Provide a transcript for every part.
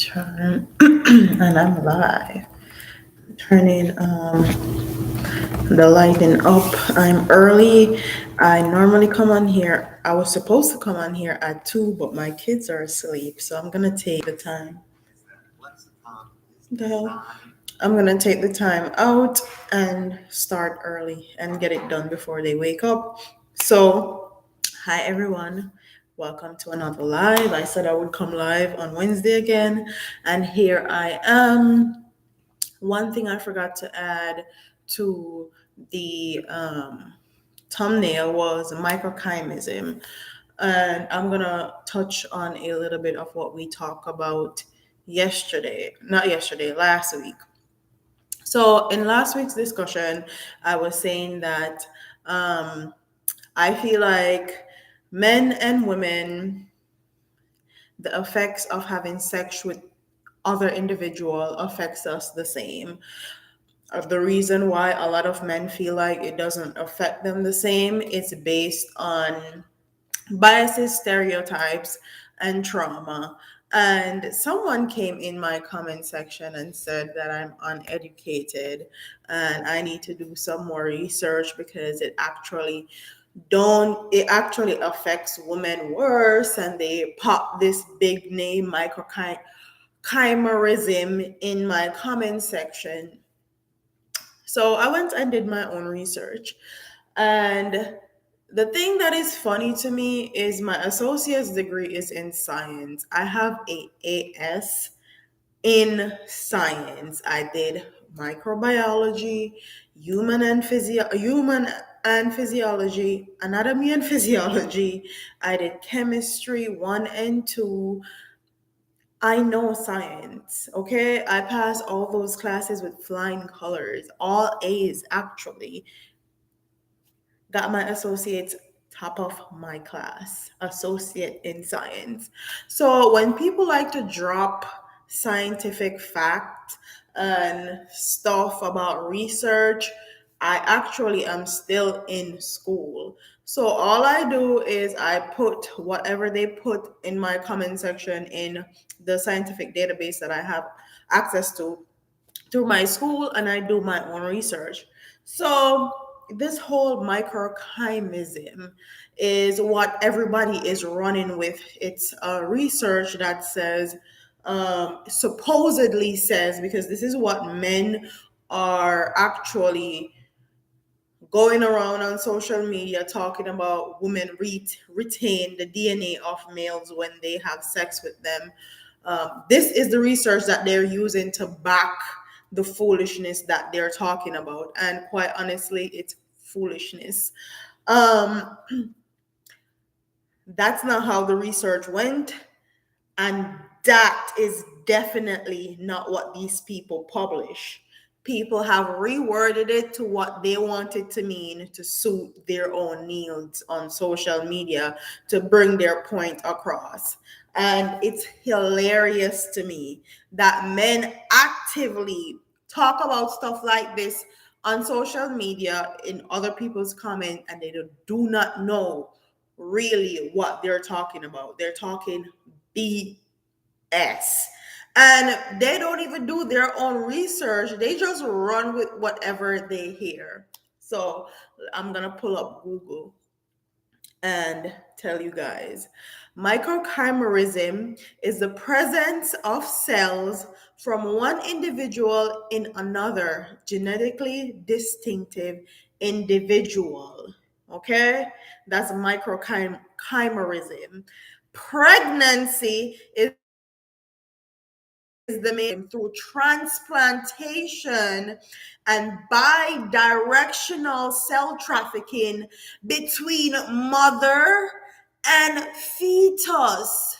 Turn and I'm live. Turning the lighting up. I'm early. I normally come on here. I was supposed to come on here at 2, but my kids are asleep, so I'm gonna take the time. The hell? I'm gonna take the time out and start early and get it done before they wake up. So, hi everyone. Welcome to another live. I said I would come live on Wednesday again, and here I am. One thing I forgot to add to the thumbnail was microchimism. And I'm going to touch on a little bit of what we talked about last week. So, in last week's discussion, I was saying that um, I feel like men and women, the effects of having sex with other individual affects us the same. The reason why a lot of men feel like it doesn't affect them the same is based on biases, stereotypes, and trauma. And someone came in my comment section and said that I'm uneducated and I need to do some more research because it actually affects women worse, and they pop this big name chimerism in my comment section. So I went and did my own research. And the thing that is funny to me is my associate's degree is in science. I have a AS in science. I did microbiology, human and physiology, anatomy and physiology. I did chemistry 1 and 2. I know science, okay? I passed all those classes with flying colors, all A's actually. Got my associate's top of my class, associate in science. So when people like to drop scientific fact and stuff about research, I actually am still in school. So all I do is I put whatever they put in my comment section in the scientific database that I have access to through my school, and I do my own research. So this whole microchimism is what everybody is running with. It's research that says, supposedly says, because this is what men are actually going around on social media talking about women retain the DNA of males when they have sex with them. This is the research that they're using to back the foolishness that they're talking about. And quite honestly, it's foolishness. Um, that's not how the research went. And that is definitely not what these people publish. People have reworded it to what they want it to mean to suit their own needs on social media to bring their point across. And it's hilarious to me that men actively talk about stuff like this on social media in other people's comments, and they do not know really what they're talking about. They're talking BS. And they don't even do their own research. They just run with whatever they hear. So I'm going to pull up Google and tell you guys. Microchimerism is the presence of cells from one individual in another genetically distinctive individual. Okay? That's microchimerism. Pregnancy is the main through transplantation and bi-directional cell trafficking between mother and fetus.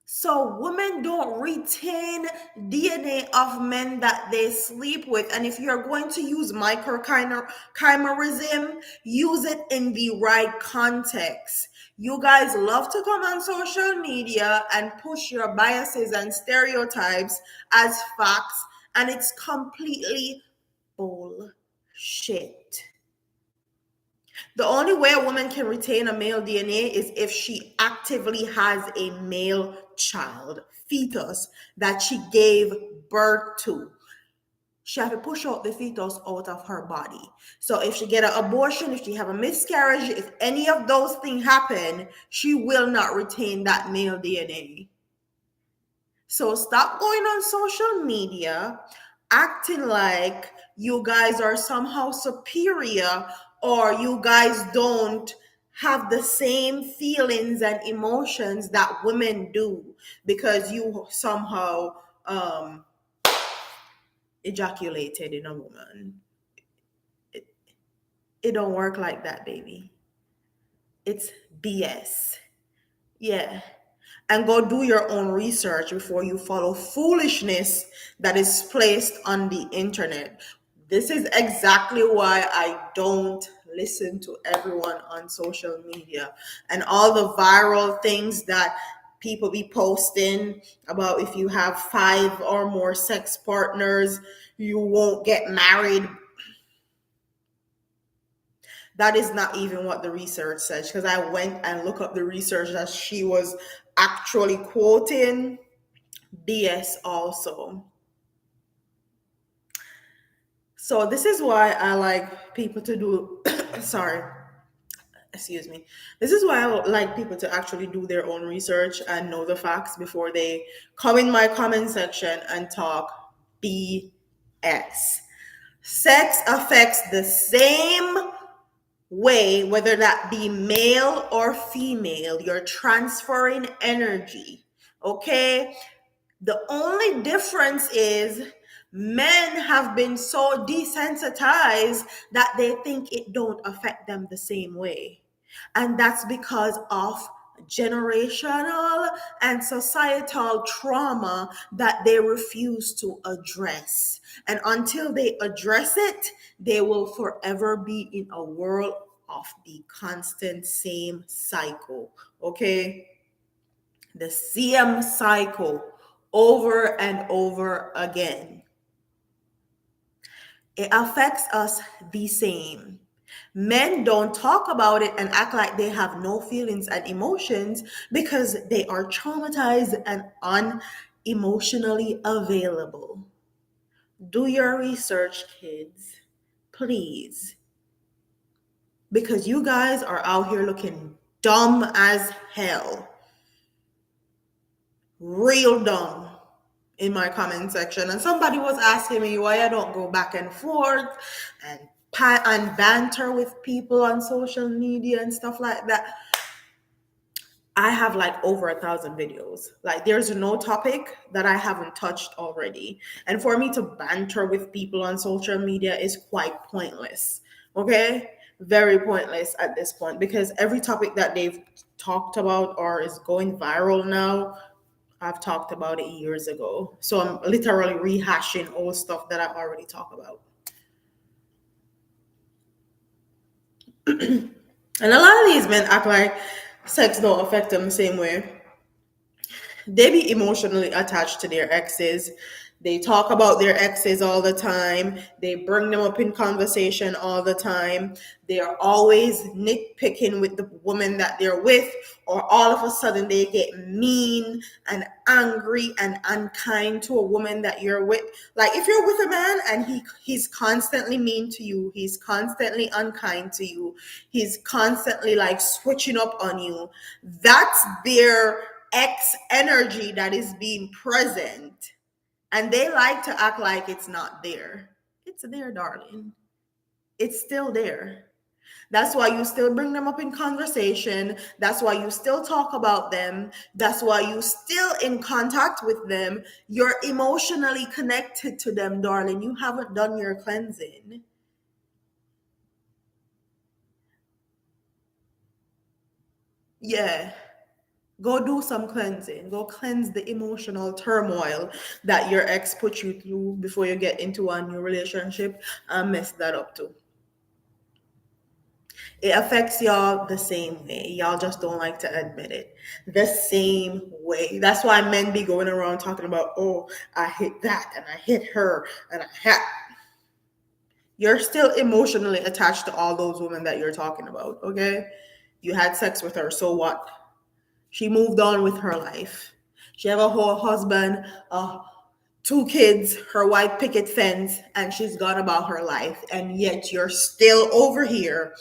So women don't retain DNA of men that they sleep with. And if you're going to use microchimerism, use it in the right context. You guys love to come on social media and push your biases and stereotypes as facts, and it's completely bullshit. The only way a woman can retain a male DNA is if she actively has a male child, fetus that she gave birth to. She have to push out the fetus out of her body. So if she get an abortion, if she have a miscarriage, if any of those things happen, she will not retain that male DNA. So stop going on social media acting like you guys are somehow superior or you guys don't have the same feelings and emotions that women do because you somehow ejaculated in a woman. It, it don't work like that, baby. It's BS. Yeah. And go do your own research before you follow foolishness that is placed on the internet. This is exactly why I don't listen to everyone on social media and all the viral things that people be posting about if you have 5 or more sex partners, you won't get married. That is not even what the research says because I went and looked up the research that she was actually quoting. BS also. So this is why I like people to do sorry, excuse me. This is why I like people to actually do their own research and know the facts before they come in my comment section and talk BS. Sex affects the same way, whether that be male or female, you're transferring energy. Okay? The only difference is men have been so desensitized that they think it don't affect them the same way. And that's because of generational and societal trauma that they refuse to address. And until they address it, they will forever be in a world of the constant same cycle. Okay? The same cycle over and over again. It affects us the same. Men don't talk about it and act like they have no feelings and emotions because they are traumatized and unemotionally available. Do your research, kids, please. Because you guys are out here looking dumb as hell. Real dumb in my comment section. And somebody was asking me why I don't go back and forth and and banter with people on social media and stuff like that. I have like over 1,000 videos. Like there's no topic that I haven't touched already. And for me to banter with people on social media is quite pointless. Okay? Very pointless at this point because every topic that they've talked about or is going viral now, I've talked about it years ago. So I'm literally rehashing old stuff that I already talked about. And a lot of these men act like sex don't affect them the same way. They be emotionally attached to their exes. They talk about their exes all the time. They bring them up in conversation all the time. They are always nitpicking with the woman that they're with, or all of a sudden they get mean and angry and unkind to a woman that you're with. Like if you're with a man and he's constantly mean to you, he's constantly unkind to you, he's constantly like switching up on you, that's their X energy that is being present. And they like to act like it's not there. It's there, darling. It's still there. That's why you still bring them up in conversation. That's why you still talk about them. That's why you still in contact with them. You're emotionally connected to them, darling. You haven't done your cleansing. Yeah. Go do some cleansing. Go cleanse the emotional turmoil that your ex put you through before you get into a new relationship and mess that up too. It affects y'all the same way. Y'all just don't like to admit it. The same way. That's why men be going around talking about, oh, I hit that and I hit her and I had. You're still emotionally attached to all those women that you're talking about, okay? You had sex with her, so what? She moved on with her life. She have a whole husband, two kids, her white picket fence, and she's gone about her life. And yet you're still over here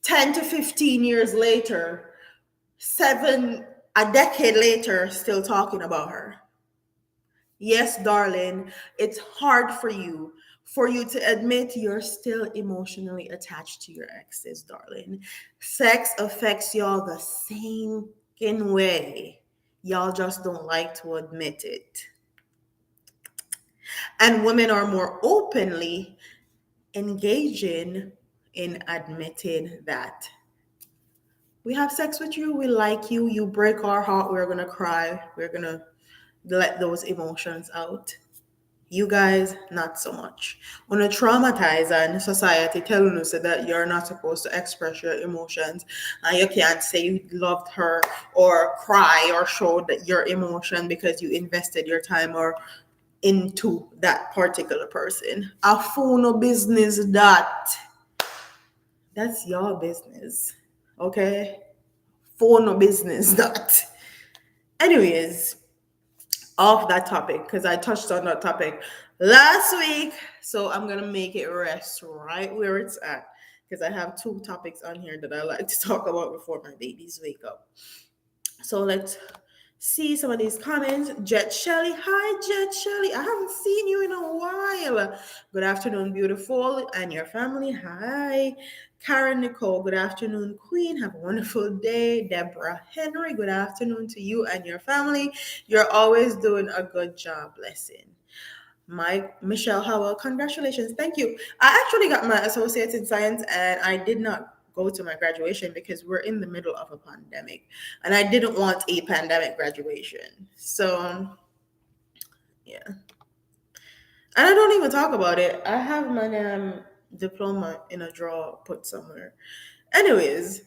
10 to 15 years later, a decade later, still talking about her. Yes, darling, it's hard for you to admit you're still emotionally attached to your exes, darling. Sex affects y'all the same in way. Y'all just don't like to admit it. And women are more openly engaging in admitting that we have sex with you, we like you, you break our heart, we're gonna cry, we're gonna let those emotions out. You guys, not so much. When a traumatizer in society telling you so that you're not supposed to express your emotions and you can't say you loved her or cry or show that your emotion because you invested your time or into that particular person. A fool no business that. That's your business. Okay? For no business that. Anyways, off that topic, because I touched on that topic last week. So I'm gonna make it rest right where it's at. Because I have two topics on here that I like to talk about before my babies wake up. So let's see some of these comments. Jet Shelly. Hi, Jet Shelly. I haven't seen you in a while. Good afternoon, beautiful, and your family. Hi. Karen Nicole. Good afternoon, Queen. Have a wonderful day. Deborah Henry. Good afternoon to you and your family. You're always doing a good job. Blessing. Mike Michelle Howell, congratulations. Thank you. I actually got my associates in science and I did not go to my graduation because we're in the middle of a pandemic and I didn't want a pandemic graduation. So, yeah. And I don't even talk about it. I have my diploma in a drawer put somewhere. Anyways,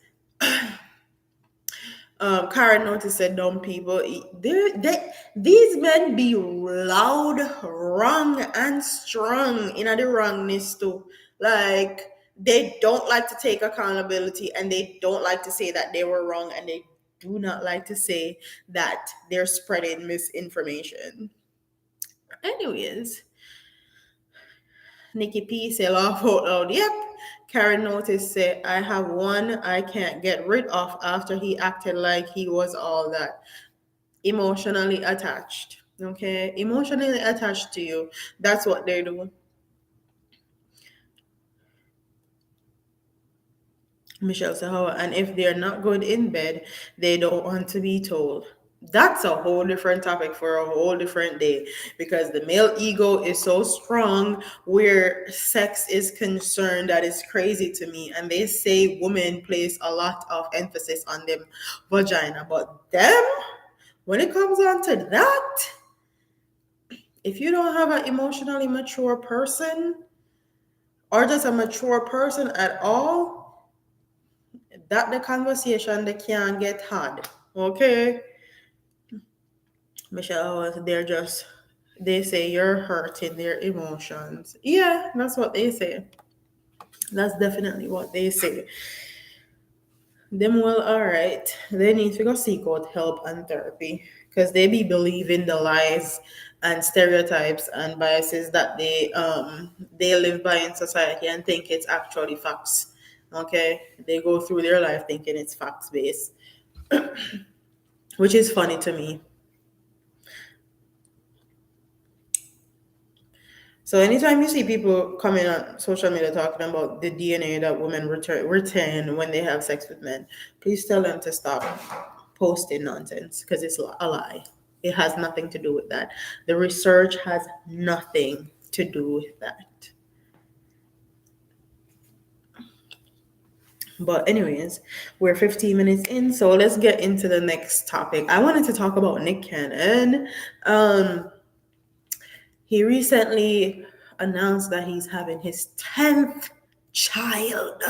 Karen noticed said dumb people. These men be loud, wrong, and strong in the wrongness too. Like they don't like to take accountability, and they don't like to say that they were wrong, and they do not like to say that they're spreading misinformation. Anyways, Nikki P say laugh out loud. Yep. Karen noticed say I have one I can't get rid of after he acted like he was all that. Emotionally attached. Okay, emotionally attached to you. That's what they do. Michelle Sahawa, and if they're not good in bed, they don't want to be told. That's a whole different topic for a whole different day because the male ego is so strong where sex is concerned that is crazy to me. And they say women place a lot of emphasis on them vagina, but them, when it comes on to that, if you don't have an emotionally mature person or just a mature person at all, that the conversation they can't get had. Okay? Michelle, they say you're hurting their emotions. Yeah, that's what they say. That's definitely what they say. Them well, all right. They need to go seek out help and therapy because they be believing the lies and stereotypes and biases that they live by in society and think it's actually facts. Okay, they go through their life thinking it's facts based, which is funny to me. So anytime you see people coming on social media talking about the DNA that women retain when they have sex with men, please tell them to stop posting nonsense because it's a lie. It has nothing to do with that. The research has nothing to do with that. But anyways, we're 15 minutes in, so let's get into the next topic. I wanted to talk about Nick Cannon. He recently announced that he's having his 10th child.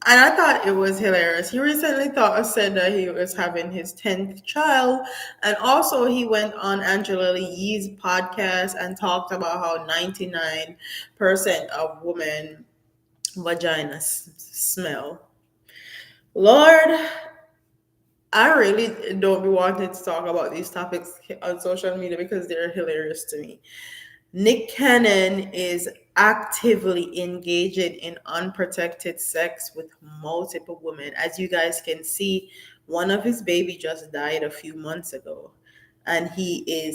And I thought it was hilarious. He recently said that he was having his 10th child. And also, he went on Angela Lee's podcast and talked about how 99% of women vaginas smell. Lord, I really don't be wanting to talk about these topics on social media because they're hilarious to me. Nick Cannon is actively engaging in unprotected sex with multiple women. As you guys can see, one of his baby just died a few months ago, and he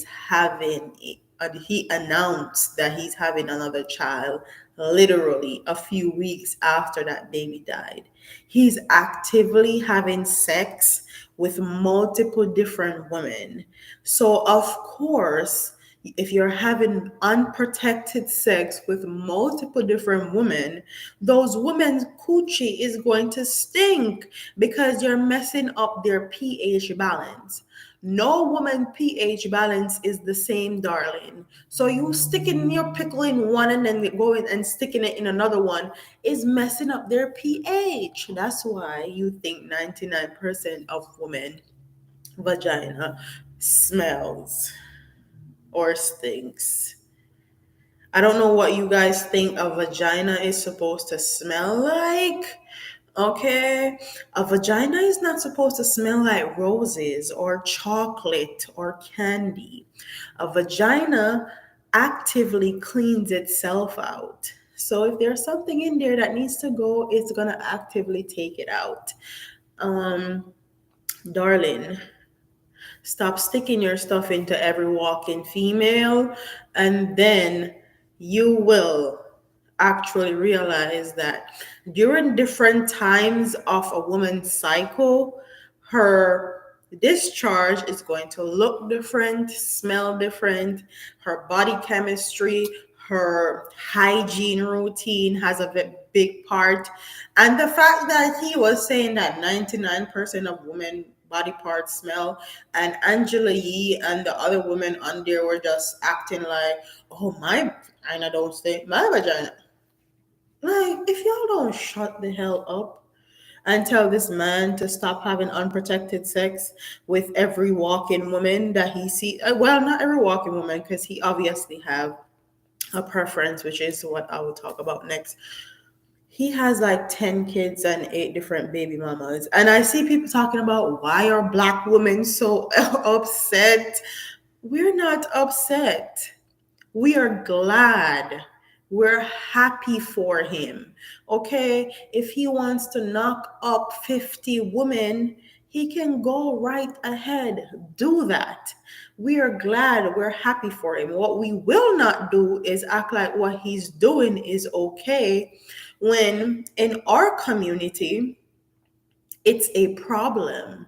announced that he's having another child literally a few weeks after that baby died. He's actively having sex with multiple different women. So, of course, if you're having unprotected sex with multiple different women, those women's coochie is going to stink because you're messing up their pH balance. No woman pH balance is the same, darling. So you sticking your pickle in one and then going and sticking it in another one is messing up their pH. That's why you think 99% of women vagina smells or stinks. I don't know what you guys think a vagina is supposed to smell like. Okay, a vagina is not supposed to smell like roses or chocolate or candy. A vagina actively cleans itself out. So if there's something in there that needs to go, it's gonna actively take it out. Um, Darling, stop sticking your stuff into every walking female, and then you will actually realize that during different times of a woman's cycle, her discharge is going to look different, smell different, her body chemistry, her hygiene routine has a big part. And the fact that he was saying that 99% of women body parts smell, and Angela Yee and the other women on there were just acting like, oh, my vagina don't stink, my vagina. Like, if y'all don't shut the hell up and tell this man to stop having unprotected sex with every walking woman that he sees, well, not every walking woman, because he obviously have a preference, which is what I will talk about next. He has like 10 kids and 8 different baby mamas. And I see people talking about why are black women so upset? We're not upset. We are glad. We're happy for him. Okay? If he wants to knock up 50 women, he can go right ahead. Do that. We are glad. We're happy for him. What we will not do is act like what he's doing is okay when in our community, it's a problem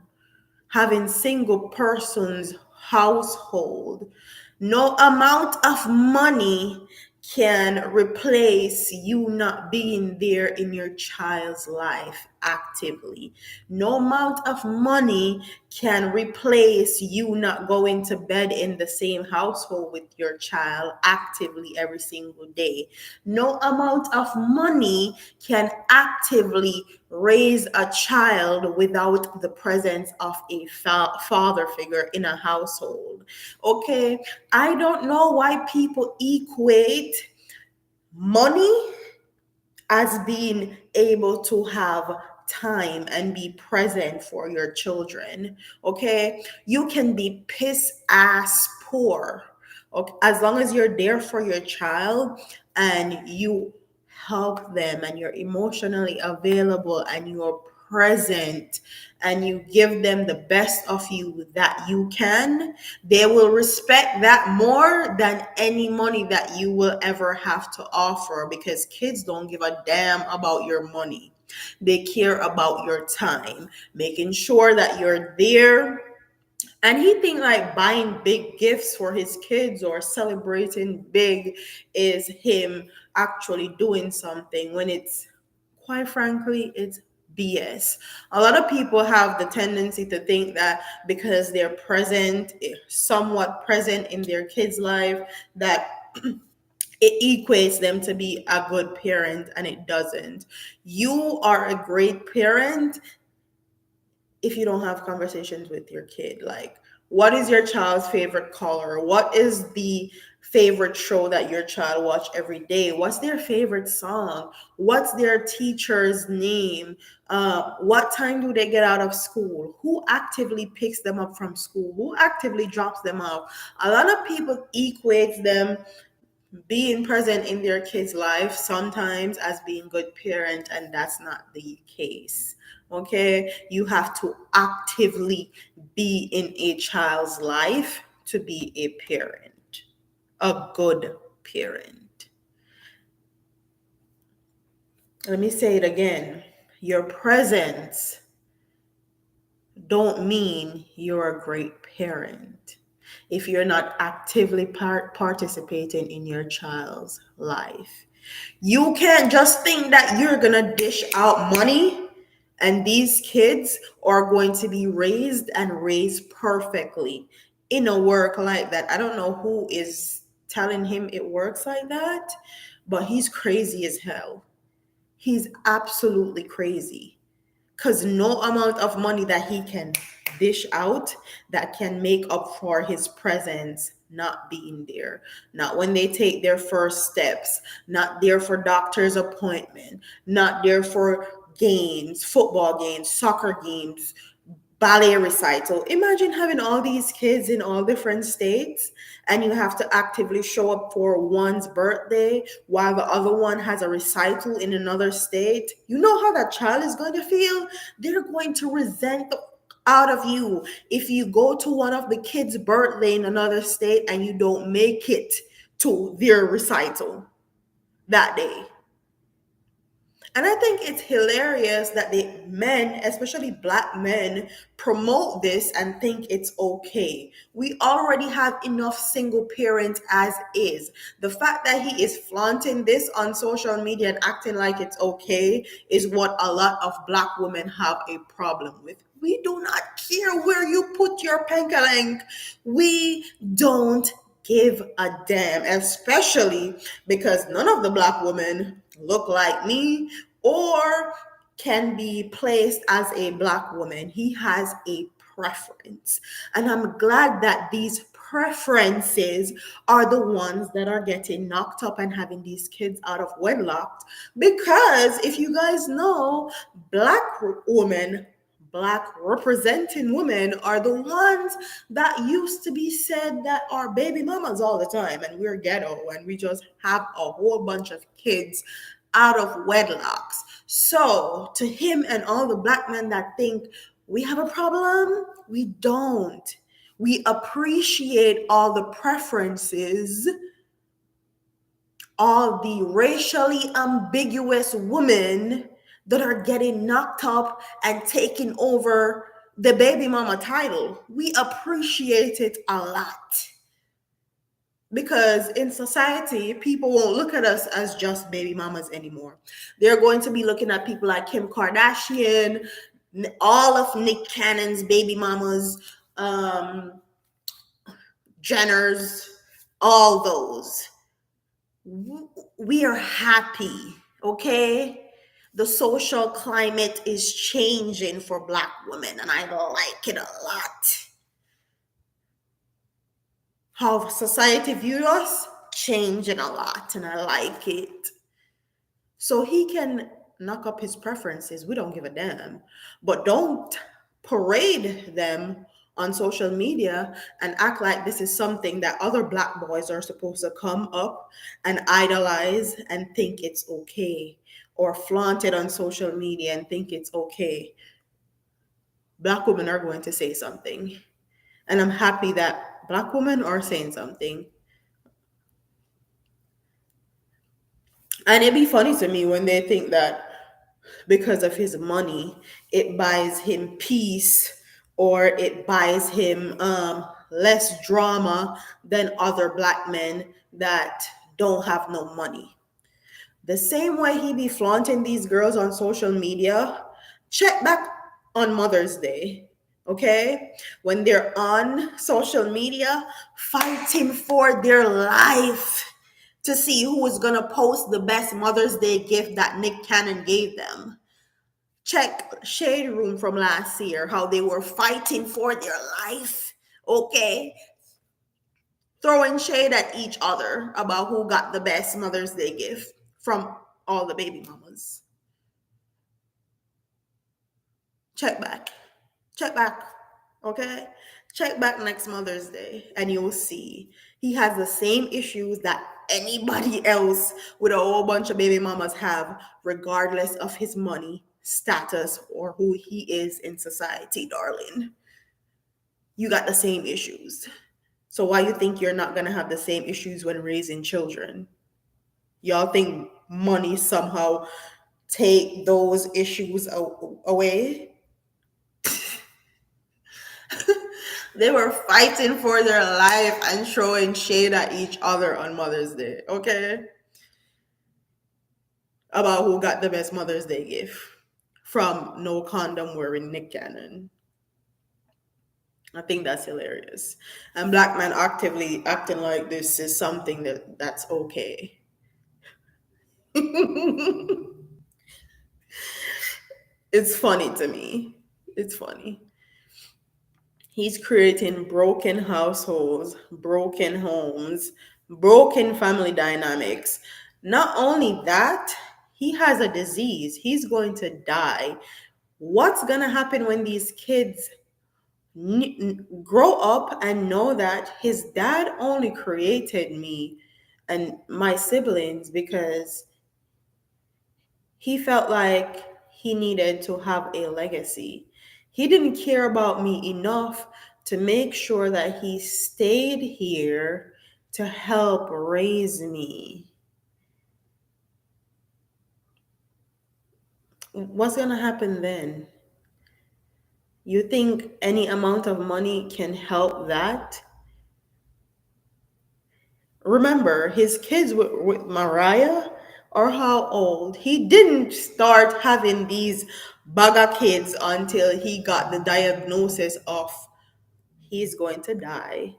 having single person's household. No amount of money can replace you not being there in your child's life actively. No amount of money can replace you not going to bed in the same household with your child actively every single day. No amount of money can actively raise a child without the presence of a father figure in a household. Okay, I don't know why people equate money as being able to have time and be present for your children. Okay, you can be piss ass poor, okay, as long as you're there for your child and you help them and you're emotionally available and you're present and you give them the best of you that you can, they will respect that more than any money that you will ever have to offer, because kids don't give a damn about your money. They care about your time, making sure that you're there. And he think like buying big gifts for his kids or celebrating big is him actually doing something, when it's, quite frankly, it's BS. A lot of people have the tendency to think that because they're present, somewhat present in their kids' life, that it equates them to be a good parent, and it doesn't. You are a great parent if you don't have conversations with your kid. Like, what is your child's favorite color? What is the favorite show that your child watch every day? What's their favorite song? What's their teacher's name? What time do they get out of school? Who actively picks them up from school? Who actively drops them off? A lot of people equate them being present in their kids' life sometimes as being good parent, and that's not the case. Okay, you have to actively be in a child's life to be a parent, a good parent. Let me say it again. Your presence don't mean you're a great parent if you're not actively participating in your child's life. You can't just think that you're gonna dish out money and these kids are going to be raised and raised perfectly in a work like that. I don't know who is telling him it works like that, but he's crazy as hell. He's absolutely crazy, because no amount of money that he can dish out that can make up for his presence not being there, not when they take their first steps, not there for doctor's appointment, not there for games, football games, soccer games, ballet recital. Imagine having all these kids in all different states and you have to actively show up for one's birthday while the other one has a recital in another state. You know how that child is going to feel? They're going to resent the out of you if you go to one of the kids' birthday in another state and you don't make it to their recital that day. And I think it's hilarious that the men, especially black men, promote this and think it's okay. We already have enough single parents as is. The fact that he is flaunting this on social media and acting like it's okay is what a lot of black women have a problem with. We do not care where you put your penkalank. We don't give a damn, especially because none of the black women look like me or can be placed as a black woman. He has a preference. And I'm glad that these preferences are the ones that are getting knocked up and having these kids out of wedlock. Because if you guys know, black women, black representing women are the ones that used to be said that are baby mamas all the time and we're ghetto and we just have a whole bunch of kids out of wedlocks. So to him and all the black men that think we have a problem, we don't. We appreciate all the preferences, all the racially ambiguous women that are getting knocked up and taking over the baby mama title. We appreciate it a lot. Because in society, people won't look at us as just baby mamas anymore. They're going to be looking at people like Kim Kardashian, all of Nick Cannon's baby mamas, Jenner's, all those. We are happy, okay? The social climate is changing for black women, and I like it a lot. How society views us changing a lot, and I like it. So he can knock up his preferences. We don't give a damn. But don't parade them on social media and act like this is something that other black boys are supposed to come up and idolize and think it's okay, or flaunt it on social media and think it's okay. Black women are going to say something. And I'm happy that black women are saying something. And it'd be funny to me when they think that because of his money, it buys him peace or it buys him less drama than other black men that don't have no money. The same way he be flaunting these girls on social media, check back on Mother's Day, okay? When they're on social media fighting for their life to see who is gonna post the best Mother's Day gift that Nick Cannon gave them. Check Shade Room from last year, how they were fighting for their life, okay? throwing shade at each other about who got the best Mother's Day gift from all the baby mamas. Check back. Check back. Okay? Check back next Mother's Day and you'll see he has the same issues that anybody else with a whole bunch of baby mamas have, regardless of his money, status, or who he is in society, darling. You got the same issues. So why you think you're not gonna have the same issues when raising children? Y'all think money somehow take those issues away? They were fighting for their life and throwing shade at each other on Mother's Day, okay? About who got the best Mother's Day gift from no condom wearing Nick Cannon. I think that's hilarious. And black men actively acting like this is something that's okay. It's funny to me. It's funny. He's creating broken households, broken homes, broken family dynamics. Not only that, he has a disease. He's going to die. What's going to happen when these kids grow up and know that his dad only created me and my siblings because he felt like he needed to have a legacy. He didn't care about me enough to make sure that he stayed here to help raise me. What's going to happen then? You think any amount of money can help that? Remember, his kids with Mariah are how old? He didn't start having these baga kids until he got the diagnosis of he's going to die,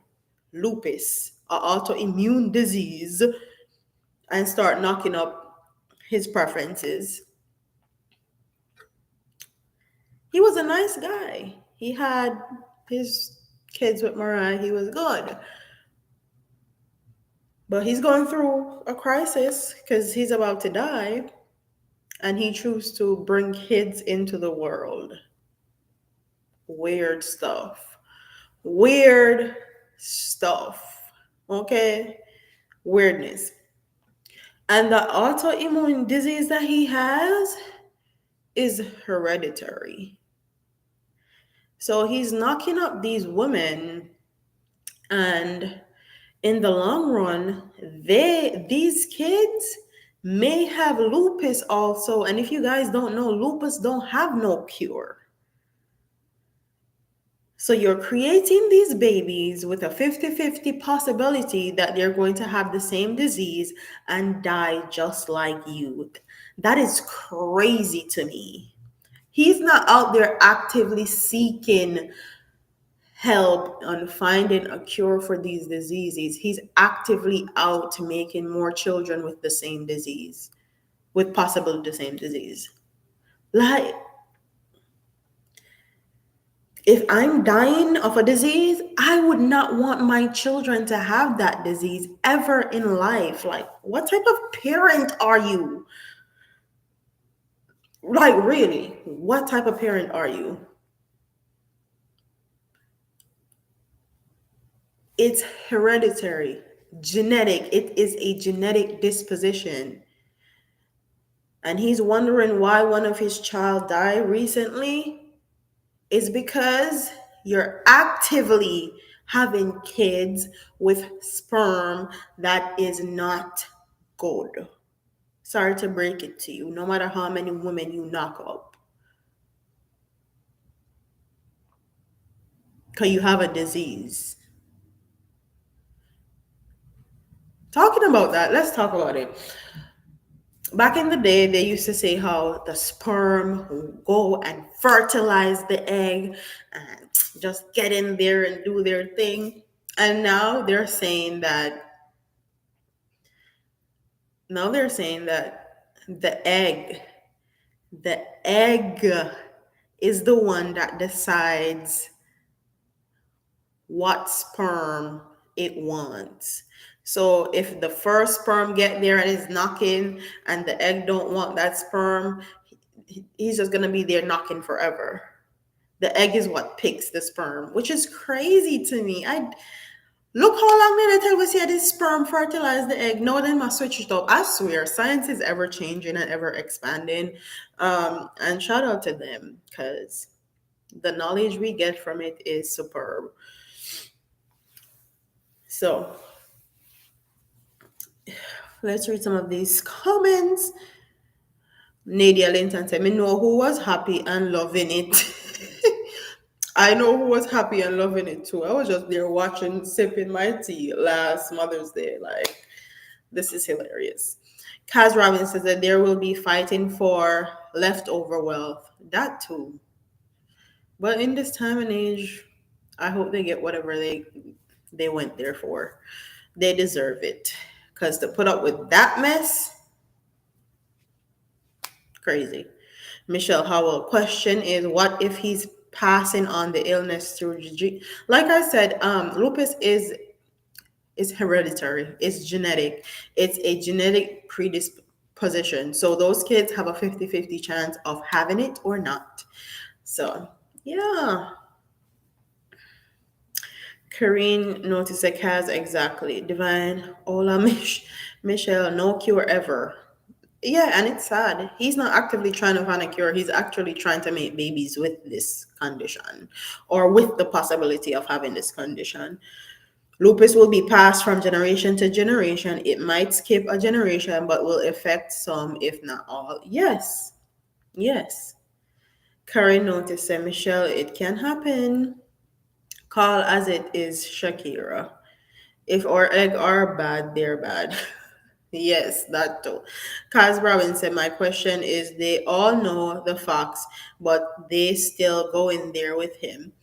lupus, an autoimmune disease, and start knocking up his preferences. He was a nice guy. He had his kids with Mariah. He was good. But he's going through a crisis because he's about to die and he chose to bring kids into the world. Weird stuff. Weird stuff. Okay? Weirdness. And the autoimmune disease that he has is hereditary. So he's knocking up these women, and in the long run, these kids may have lupus also. And if you guys don't know, lupus don't have no cure. So you're creating these babies with a 50-50 possibility that they're going to have the same disease and die just like you. That is crazy to me. He's not out there actively seeking help on finding a cure for these diseases. He's actively out making more children with the same disease, with possibly the same disease. Like, if I'm dying of a disease, I would not want my children to have that disease ever in life. Like, what type of parent are you? Like, really, what type of parent are you? It's hereditary, genetic. It is a genetic disposition. And he's wondering why one of his child died recently. Is because you're actively having kids with sperm that is not good. Sorry to break it to you, no matter how many women you knock up. Because you have a disease. Talking about that, let's talk about it. Back in the day, they used to say how the sperm will go and fertilize the egg and just get in there and do their thing. And now they're saying that the egg is the one that decides what sperm it wants. So if the first sperm get there and is knocking and the egg don't want that sperm, he's just gonna be there knocking forever. The egg is what picks the sperm, which is crazy to me. I look how long did it take to see this sperm fertilize the egg. No, they must switch it up. I swear, science is ever changing and ever expanding. And shout out to them because the knowledge we get from it is superb. So let's read some of these comments. Nadia Linton said, "Me know who was happy and loving it." I know who was happy and loving it too. I was just there watching, sipping my tea last Mother's Day. Like, this is hilarious. Kaz Robin says that there will be fighting for leftover wealth. That too. But in this time and age, I hope they get whatever they went there for. They deserve it. Because to put up with that mess, crazy. Michelle Howell, question is, what if he's passing on the illness through like I said, lupus is hereditary, it's genetic, it's a genetic predisposition. So those kids have a 50-50 chance of having it or not. So yeah. Karine noticed a Kaz exactly. Divine, Ola Michelle, no cure ever. Yeah, and it's sad. He's not actively trying to find a cure. He's actually trying to make babies with this condition or with the possibility of having this condition. Lupus will be passed from generation to generation. It might skip a generation, but will affect some, if not all. Yes, yes. Karen noticed, said, Michelle, it can happen. Call as it is Shakira. If our egg are bad, they're bad. Yes, that too. Kaz Robin said, my question is, they all know the facts, but they still go in there with him.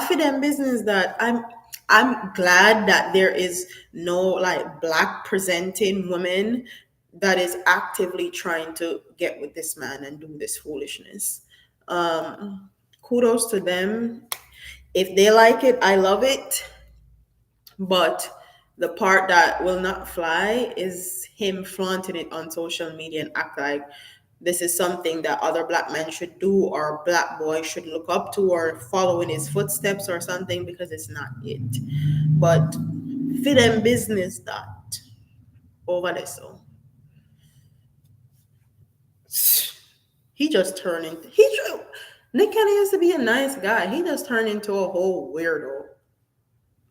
For them business that I'm glad that there is no like black presenting woman that is actively trying to get with this man and do this foolishness. Kudos to them. If they like it, I love it. But the part that will not fly is him flaunting it on social media and act like this is something that other black men should do or black boys should look up to or follow in his footsteps or something, because it's not it. But fit and business that over there. So he just turned into Nick Cannon used to be a nice guy. He just turned into a whole weirdo.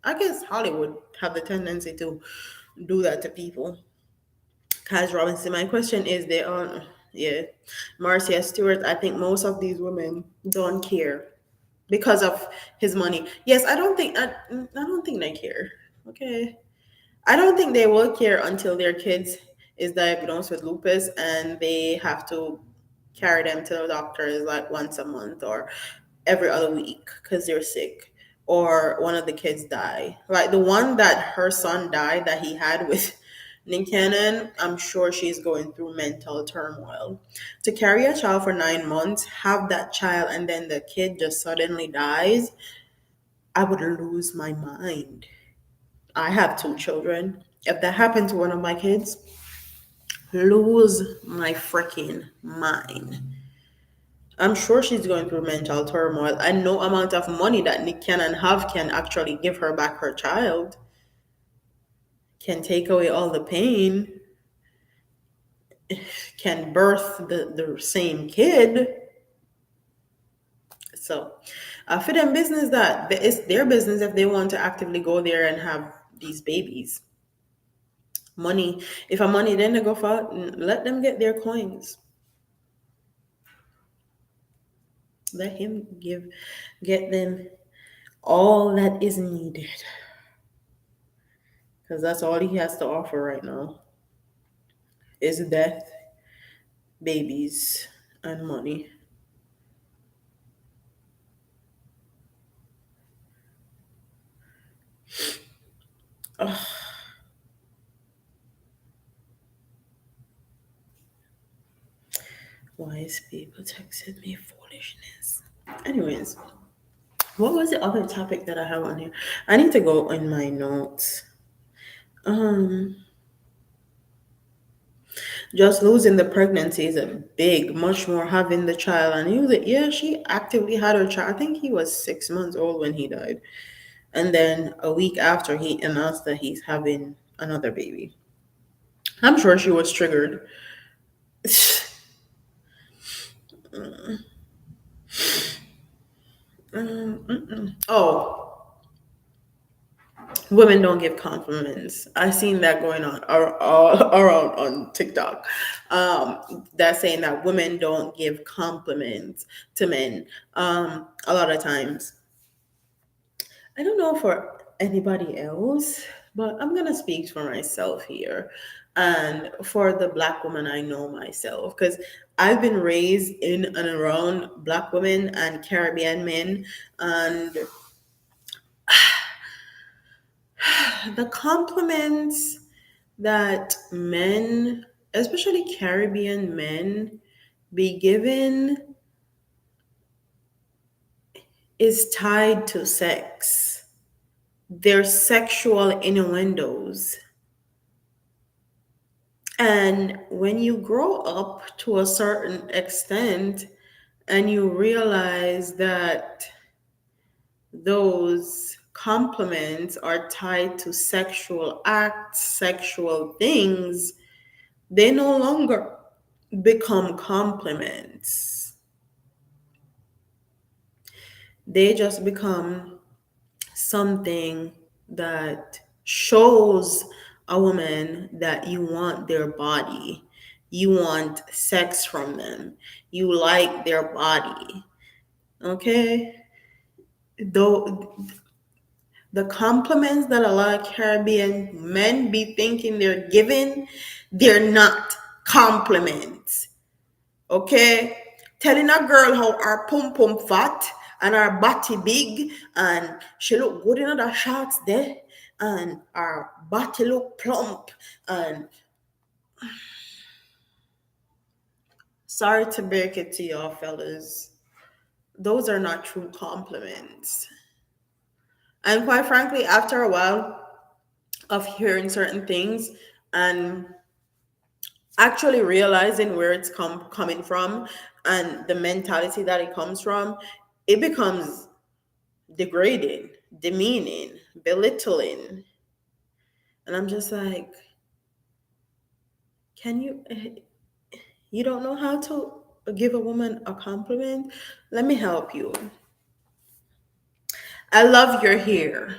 I guess Hollywood have the tendency to do that to people. Kaz Robinson, my question is they on yeah. Marcia Stewart, I think most of these women don't care because of his money. Yes, I don't think they care. Okay. I don't think they will care until their kids is diagnosed with lupus and they have to carry them to the doctors like once a month or every other week because they're sick, or one of the kids die. Like the one that her son died that he had with Nick Cannon, I'm sure she's going through mental turmoil. To carry a child for 9 months, have that child, and then the kid just suddenly dies, I would lose my mind. I have two children. If that happened to one of my kids, lose my freaking mind. I'm sure she's going through mental turmoil, and no amount of money that Nick Cannon have can actually give her back her child, can take away all the pain, can birth the same kid. So, for them business that it's their business if they want to actively go there and have these babies. Money, if a money then they go for, let them get their coins. Let him get them all that is needed, because that's all he has to offer right now is death, babies, and money. Ugh, why is people texting me foolishness? Anyways, What was the other topic that I have on here? I need to go in my notes. Um, just losing the pregnancy is a big, much more having the child. And he was like, yeah, she actively had her child. I think he was 6 months old when he died. And then a week after, he announced that he's having another baby. I'm sure she was triggered. Oh, women don't give compliments. I seen that going on all around on TikTok. That's saying that women don't give compliments to men. A lot of times, I don't know for anybody else, but I'm gonna speak for myself here, and for the black woman I know myself, because I've been raised in and around black women and Caribbean men, and the compliments that men, especially Caribbean men, be given is tied to sex. Their sexual innuendos. And when you grow up to a certain extent and you realize that those compliments are tied to sexual acts, sexual things, they no longer become compliments. They just become something that shows a woman that you want their body, you want sex from them, you like their body. Okay? Though the compliments that a lot of Caribbean men be thinking they're giving, they're not compliments. Okay? Telling a girl how her pum pum fat and her body big and she look good in the shots there and her body look plump and sorry to break it to y'all fellas. Those are not true compliments. And quite frankly, after a while of hearing certain things and actually realizing where it's coming from and the mentality that it comes from, it becomes degrading, demeaning, belittling. And I'm just like, can you, you don't know how to give a woman a compliment? Let me help you. I love your hair.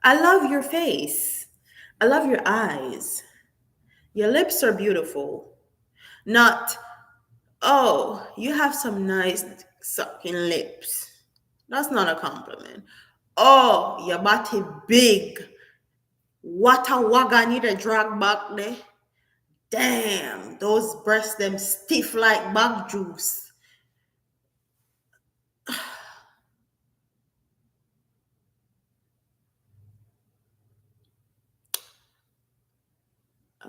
I love your face. I love your eyes. Your lips are beautiful. Not, oh, you have some nice sucking lips. That's not a compliment. Oh, your body big. What a wagga need a drag back there. Damn, those breasts them stiff like bug juice.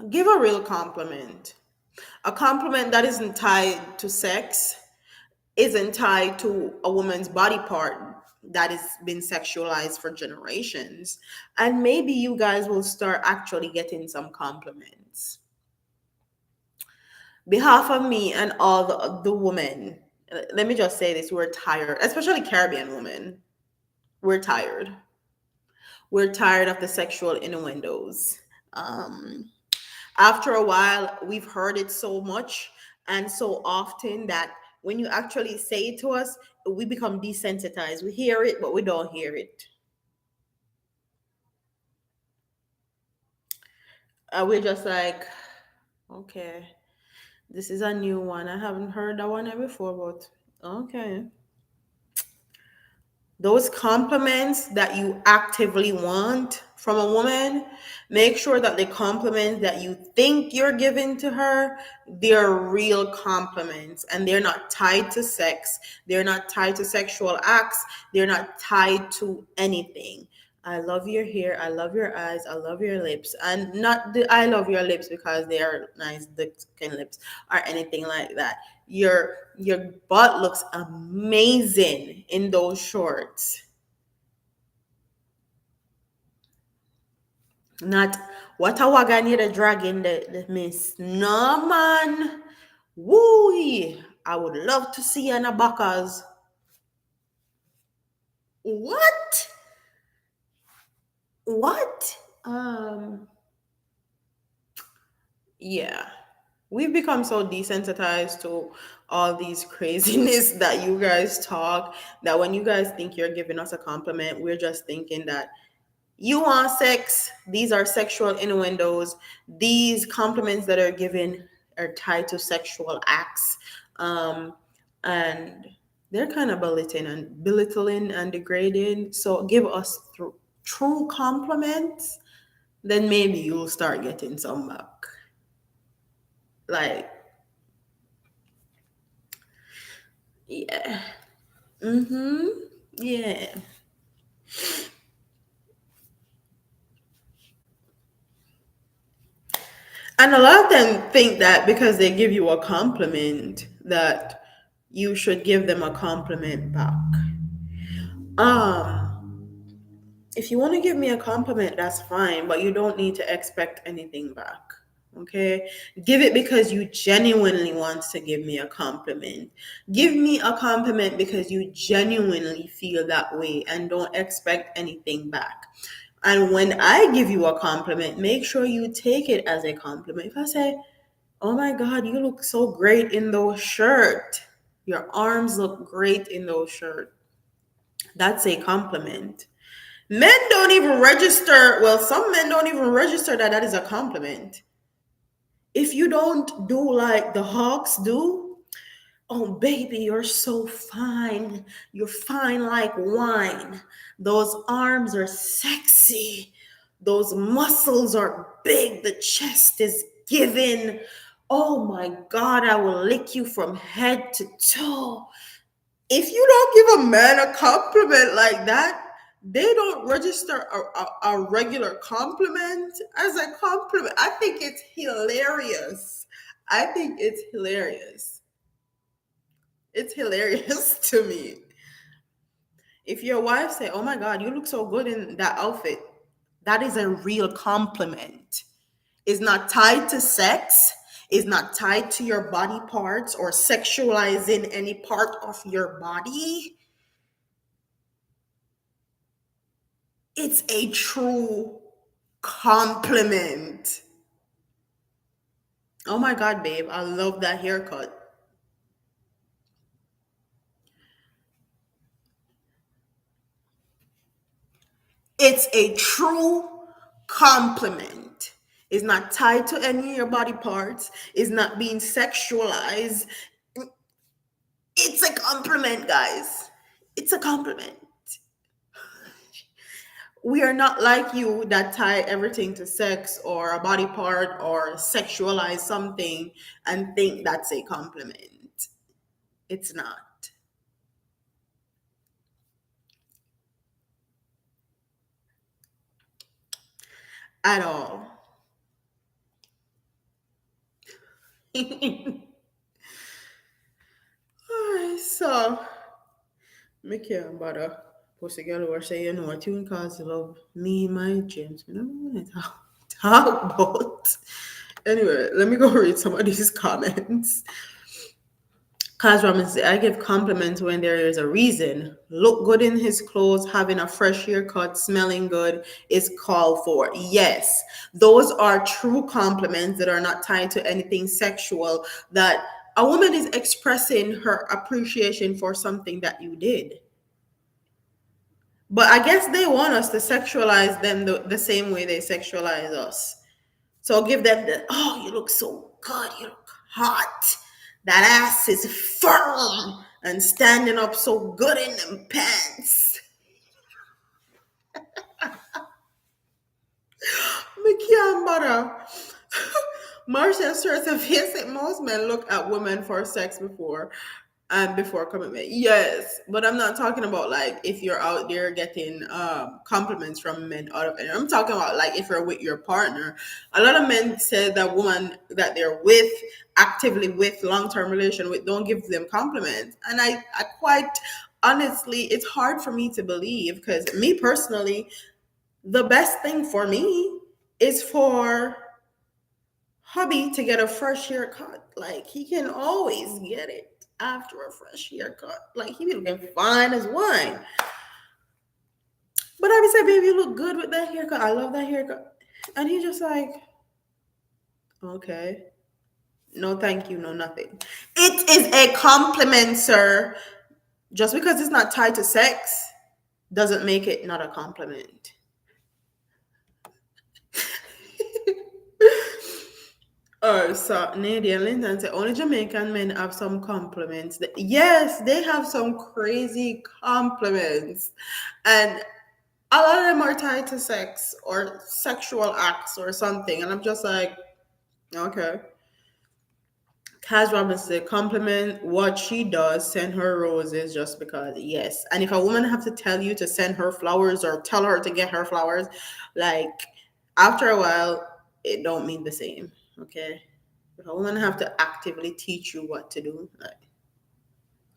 Give a real compliment. A compliment that isn't tied to sex, isn't tied to a woman's body part that has been sexualized for generations. And maybe you guys will start actually getting some compliments. Behalf of me and all the women, let me just say this, we're tired, especially Caribbean women. We're tired. We're tired of the sexual innuendos. Um, After a while, we've heard it so much and so often that when you actually say it to us, we become desensitized. We hear it, but we don't hear it. We're just like, okay, this is a new one. I haven't heard that one before, but okay. Those compliments that you actively want from a woman, make sure that the compliments that you think you're giving to her, they're real compliments and they're not tied to sex, they're not tied to sexual acts, they're not tied to anything. I love your hair, I love your eyes, I love your lips, and not the I love your lips because they are nice thick skin lips or anything like that. your butt looks amazing in those shorts. Not what a wagon you the drag in the miss. No man. Woo! I would love to see Anna Bakas. What? What? Yeah. We've become so desensitized to all these craziness that you guys talk that when you guys think you're giving us a compliment, we're just thinking that you want sex. These are sexual innuendos. These compliments that are given are tied to sexual acts. Um, and they're kind of belittling and degrading. So give us true compliments, then maybe you'll start getting some back. Like, yeah. Mm-hmm. Yeah. And a lot of them think that because they give you a compliment, that you should give them a compliment back. Um, if you want to give me a compliment, that's fine, but you don't need to expect anything back. Okay? Give it because you genuinely want to give me a compliment. Give me a compliment because you genuinely feel that way and don't expect anything back. And when I give you a compliment, make sure you take it as a compliment. If I say, "Oh my God, you look so great in those shirt. Your arms look great in those shirt." That's a compliment. Men don't even register. Well, some men don't even register that that is a compliment. If you don't do like the Hawks do, "Oh, baby, you're so fine. You're fine like wine. Those arms are sexy. Those muscles are big. The chest is given. Oh my God, I will lick you from head to toe." If you don't give a man a compliment like that, they don't register a regular compliment as a compliment. I think it's hilarious. I think it's hilarious. It's hilarious to me. If your wife say, "Oh my God, you look so good in that outfit," that is a real compliment. It's not tied to sex. It's not tied to your body parts or sexualizing any part of your body. It's a true compliment. Oh my God, babe, I love that haircut. It's a true compliment. It's not tied to any of your body parts. It's not being sexualized. It's a compliment, guys. It's a compliment. We are not like you that tie everything to sex or a body part or sexualize something and think that's a compliment. It's not at all. Alright, so Mickey and Butter, Pussy Girl were saying, "You know what you cause love me, my James." We don't want to talk about. Anyway, let me go read some of these comments. Cause Robin said, "I give compliments when there is a reason. Look good in his clothes, having a fresh haircut, smelling good is called for." Yes, those are true compliments that are not tied to anything sexual. That a woman is expressing her appreciation for something that you did. But I guess they want us to sexualize them the same way they sexualize us. So give them the, "Oh, you look so good. You look hot. That ass is firm and standing up so good in them pants." Me can't bother. Marcia says, "Yes, most men look at women for sex before and before commitment. Yes, but I'm not talking about like if you're out there getting compliments from men out of it. I'm talking about like if you're with your partner. A lot of men say that woman that they're with, actively with, long-term relation with, don't give them compliments, and I quite honestly, it's hard for me to believe because me personally, the best thing for me is for hubby to get a fresh haircut. Like he can always get it after a fresh haircut. Like he be looking fine as wine. But I be say, baby, you look good with that haircut. I love that haircut. And he just like, okay. No, thank you, no nothing. It is a compliment, sir. Just because it's not tied to sex doesn't make it not a compliment. Oh, so Nadia Linton said only Jamaican men have some compliments. Yes, they have some crazy compliments. And a lot of them are tied to sex or sexual acts or something. And I'm just like, okay. Kaz Robinson compliment what she does, send her roses just because, yes. And if a woman have to tell you to send her flowers or tell her to get her flowers, like after a while, it don't mean the same. Okay. If a woman have to actively teach you what to do, like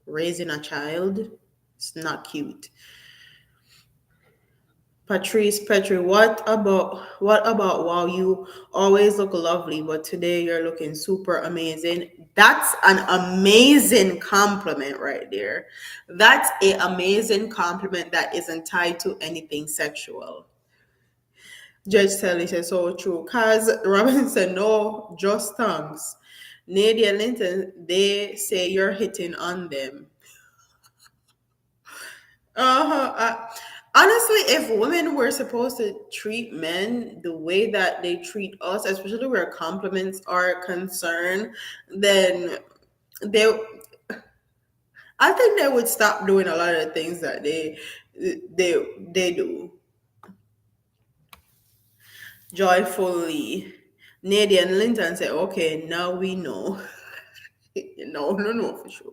raising a child, it's not cute. Patrice Petri, what about wow, you always look lovely, but today you're looking super amazing. That's an amazing compliment right there. That's an amazing compliment that isn't tied to anything sexual. Judge Sally says so true. Cause Robin said no, just thanks. Nadia Linton, they say you're hitting on them. Uh-huh. Honestly, if women were supposed to treat men the way that they treat us, especially where compliments are concerned, then they, I think they would stop doing a lot of the things that they do joyfully. Nadia and Linton say, "Okay, now we know." No, for sure.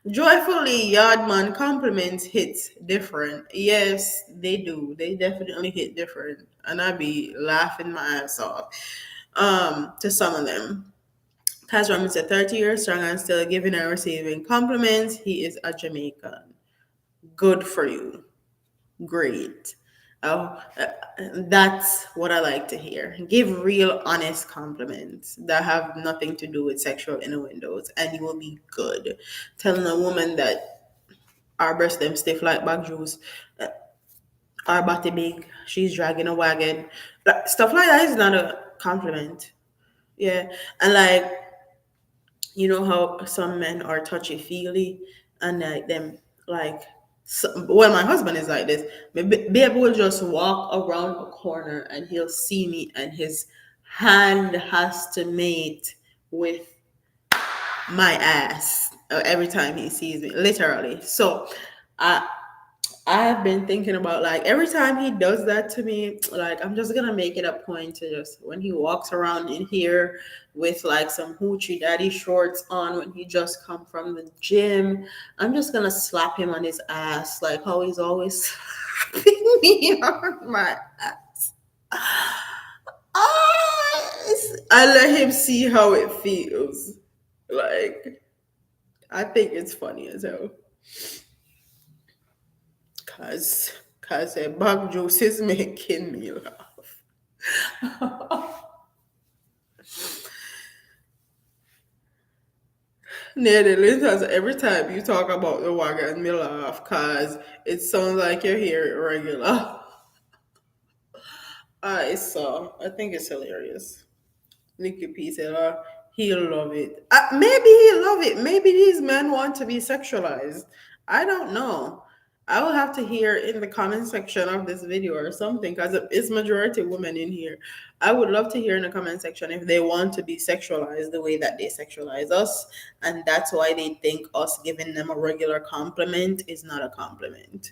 Joyfully, Yardman compliments hits different. Yes, they do. They definitely hit different. And I be laughing my ass off. To some of them. Kaz Raman said 30 years strong and still giving and receiving compliments. He is a Jamaican. Good for you. Great. Oh, that's what I like to hear. Give real, honest compliments that have nothing to do with sexual innuendos, and you will be good. Telling a woman that our breast them stiff like bag juice, uh, our body big, she's dragging a wagon, like, stuff like that is not a compliment. Yeah, and like you know how some men are touchy feely and like them like well my husband is like this. Babe will just walk around a corner and he'll see me and his hand has to mate with my ass every time he sees me, literally. So I I've been thinking about like every time he does that to me, like I'm just gonna make it a point to just when he walks around in here with like some hoochie daddy shorts on when he just come from the gym, I'm just gonna slap him on his ass like how he's always slapping me on my ass. I let him see how it feels. Like I think it's funny as hell. Cause a bug juice is making me laugh. Nearly because every time you talk about the wagon, me laugh cause it sounds like you hear it regular. I think it's hilarious. Nicky P said, he'll love it. Maybe he'll love it. Maybe these men want to be sexualized. I don't know. I will have to hear in the comment section of this video or something because it's majority women in here. I would love to hear in the comment section if they want to be sexualized the way that they sexualize us. And that's why they think us giving them a regular compliment is not a compliment.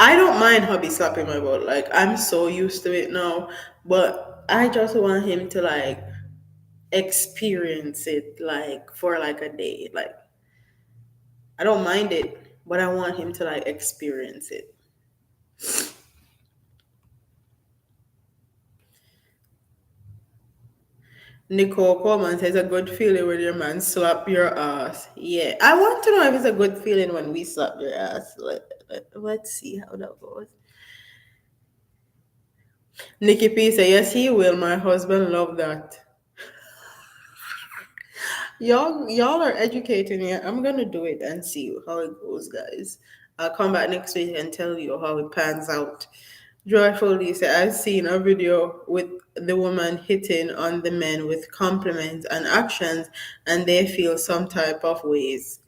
I don't don't mind hubby slapping my butt. Like I'm so used to it now. But I just want him to like experience it like for like a day. Like I don't mind it, but I want him to like experience it. Nicole Coleman says a good feeling when your man slap your ass. Yeah, I want to know if it's a good feeling when we slap your ass. Let's see how that goes. Nikki P says yes, he will. My husband love that. Y'all are educating me. I'm gonna do it and see how it goes, guys. I'll come back next week and tell you how it pans out. Joyful Lisa, I've seen a video with the woman hitting on the men with compliments and actions, and they feel some type of ways.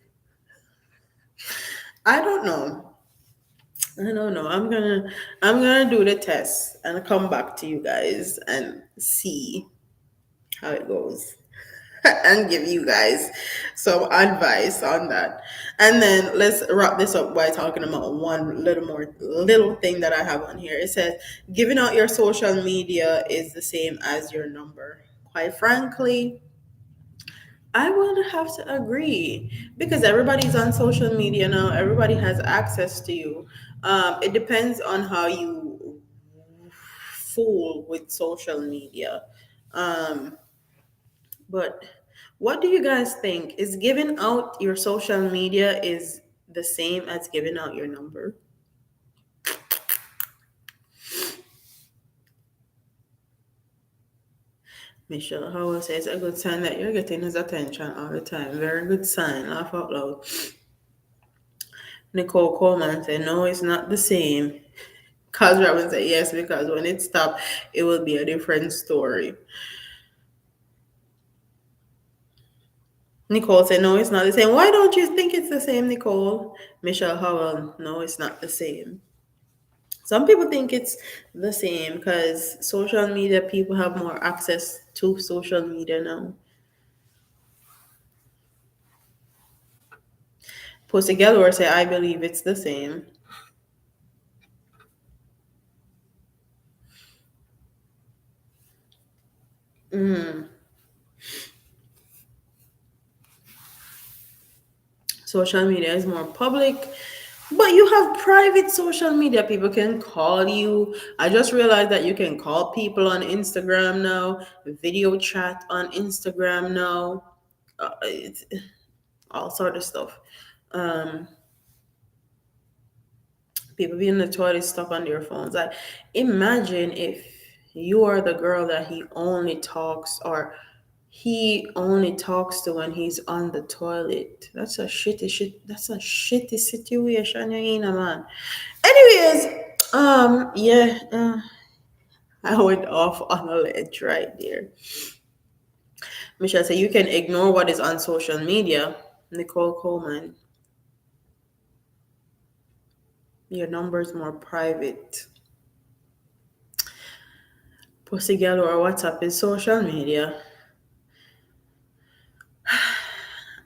I don't know. I don't know. I'm gonna do the test and come back to you guys and see how it goes. And give you guys some advice on that. And then let's wrap this up by talking about one little thing that I have on here. It says giving out your social media is the same as your number. Quite frankly, I would have to agree because everybody's on social media now. Everybody has access to you. It depends on how you fool with social media. Um, But what do you guys think? Is giving out your social media is the same as giving out your number? Michelle Howell says a good sign that you're getting his attention all the time. Very good sign. Laugh out loud. Nicole Coleman said no, it's not the same. Cause Robin said yes, because when it stopped, it will be a different story. Nicole said no, it's not the same. Why don't you think it's the same, Nicole? Michelle Howell, no, it's not the same. Some people think it's the same because social media people have more access to social media now. Pussy Galore say I believe it's the same. Mm. Social media is more public, but you have private social media. People can call you. I just realized that you can call people on Instagram now, video chat on Instagram now, it's all sort of stuff. Um, People being the toilet stuck on their phones. Like, imagine if you are the girl that he only talks or he only talks to when he's on the toilet. That's a shitty shit. That's a shitty situation you're in, man. Anyways, yeah, I went off on a ledge right there. Michelle said you can ignore what is on social media. Nicole Coleman, your number is more private. Pussy Galore or WhatsApp is social media.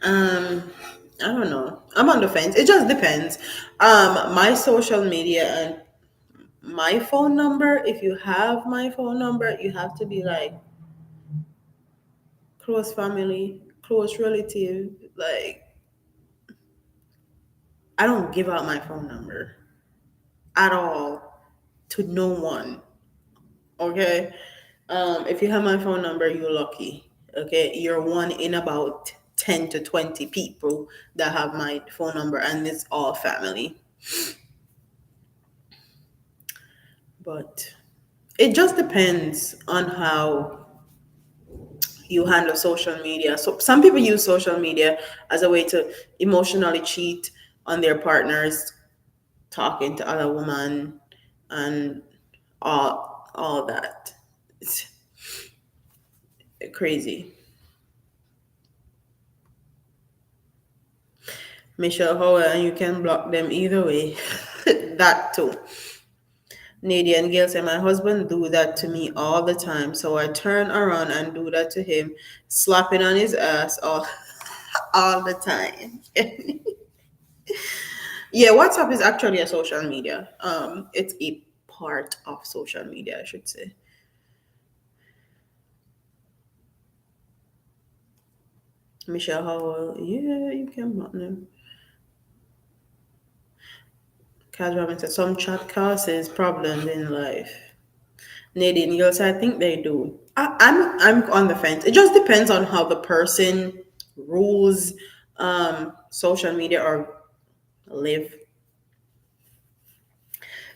Um, I don't know. I'm on the fence. It just depends. My social media and my phone number. If you have my phone number, you have to be like close family, close relative. Like I don't give out my phone number at all to no one. Okay. If you have my phone number, you're lucky. Okay, you're one in about 10 to 20 people that have my phone number, and it's all family. But it just depends on how you handle social media. So some people use social media as a way to emotionally cheat on their partners, talking to other women, and all that. It's crazy. Michelle Howell, and you can block them either way. That too. Nadia and Gail said, my husband do that to me all the time. So I turn around and do that to him, slapping on his ass all, all the time. Yeah, WhatsApp is actually a social media. It's a part of social media, I should say. Michelle Howell, yeah, you can button him. Kaz Robinson, some chat causes problems in life. Nadine, yes, I think they do. I'm on the fence. It just depends on how the person rules social media or live.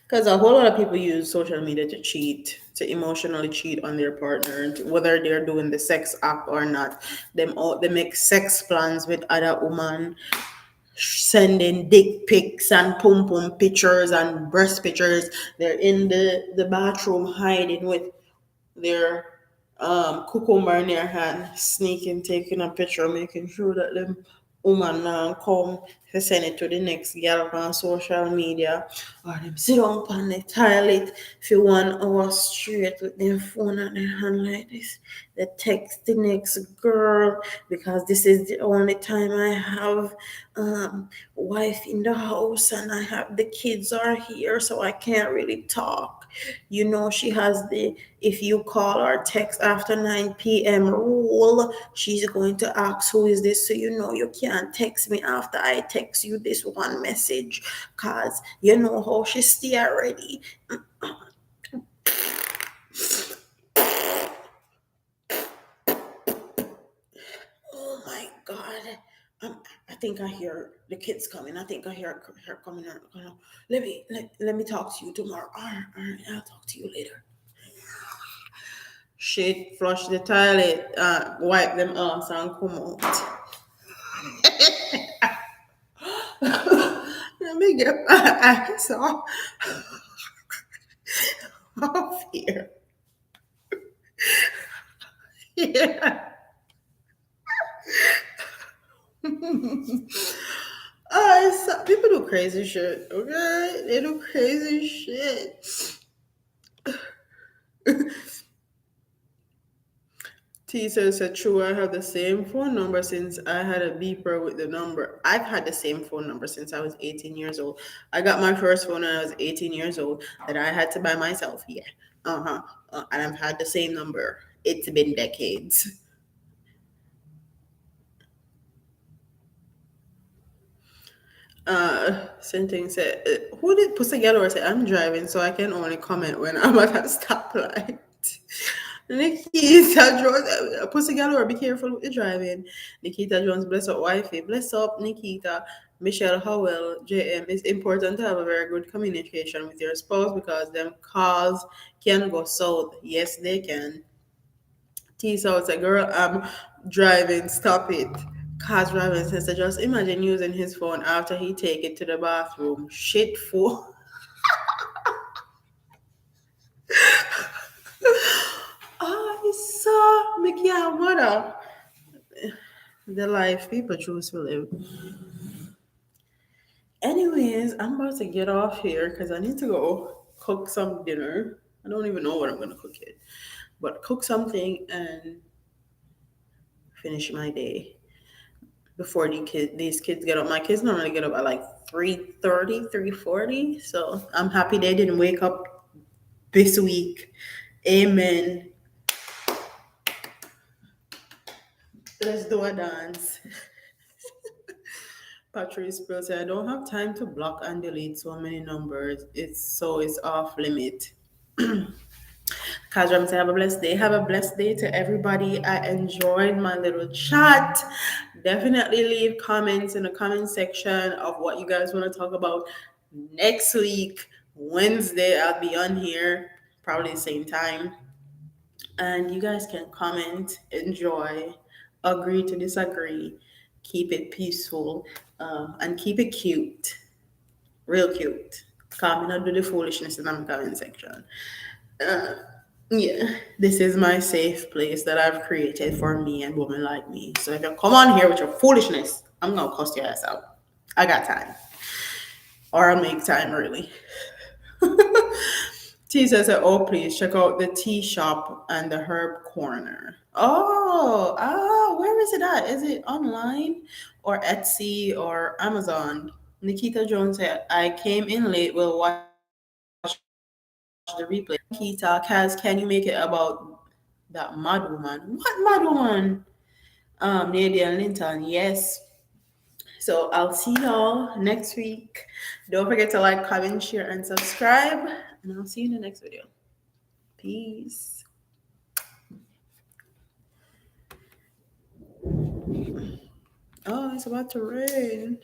Because a whole lot of people use social media to cheat, to emotionally cheat on their partner, whether they're doing the sex act or not. They make sex plans with other women, sending dick pics and pum pum pictures and breast pictures. They're in the bathroom hiding with their cucumber in their hand, sneaking, taking a picture, making sure that them woman now come to send it to the next girl on social media, or them sit down on the toilet for 1 hour straight with their phone in their hand like this. They text the next girl because this is the only time I have wife in the house and I have the kids are here, so I can't really talk. You know, she has the if you call or text after 9 p.m. rule, she's going to ask who is this. So you know you can't text me after I text you this one message, cause you know how she stay already. Oh my god. I think I hear the kids coming. I think I hear her coming. Let me talk to you tomorrow. All right, I'll talk to you later. Shit, flush the toilet, wipe them arms and come out. Let me get my eyes off here. Yeah. People do crazy shit, okay? They do crazy shit. T says that true, I have the same phone number since I had a beeper with the number. I've had the same phone number since I was 18 years old. I got my first phone when I was 18 years old that I had to buy myself. Yeah. Uh-huh. And I've had the same number. It's been decades. Sentence said, who did Pussy Galore say, I'm driving, so I can only comment when I'm at a stoplight. Nikita Jones, Pussy Galore, be careful with the driving. Nikita Jones, bless up wifey, bless up Nikita. Michelle Howell, JM, it's important to have a very good communication with your spouse because them cars can go south. Yes, they can. T so it's a girl, I'm driving, stop it. Car's driving sister, just imagine using his phone after he take it to the bathroom. Shit for I saw Mickey and mother. The life people choose to live. Anyways, I'm about to get off here because I need to go cook some dinner. I don't even know what I'm gonna cook yet. But cook something and finish my day before these kids get up. My kids normally get up at like 3:30, 3:40. So I'm happy they didn't wake up this week. Amen. Let's do a dance. Patrice Bill said, I don't have time to block and delete so many numbers. It's off limit. Kazram said, have a blessed day. Have a blessed day to everybody. I enjoyed my little chat. Definitely leave comments in the comment section of what you guys want to talk about next week. Wednesday, I'll be on here, probably the same time. And you guys can comment, enjoy, agree to disagree, keep it peaceful, and keep it cute, real cute. Comment not do the foolishness in the comment section. Uh, yeah, this is my safe place that I've created for me and women like me. So if you come on here with your foolishness, I'm gonna cuss your ass out. I got time, or I'll make time really. T says, oh, please check out the tea shop and the herb corner. Where is it at? Is it online or Etsy or Amazon? Nikita Jones said, I came in late. Will watch the replay. Nikita, Kaz, can you make it about that mad woman? What mad woman? Nadia and Linton, yes. So I'll see y'all next week. Don't forget to like, comment, share, and subscribe. And I'll see you in the next video. Peace. Oh, it's about to rain.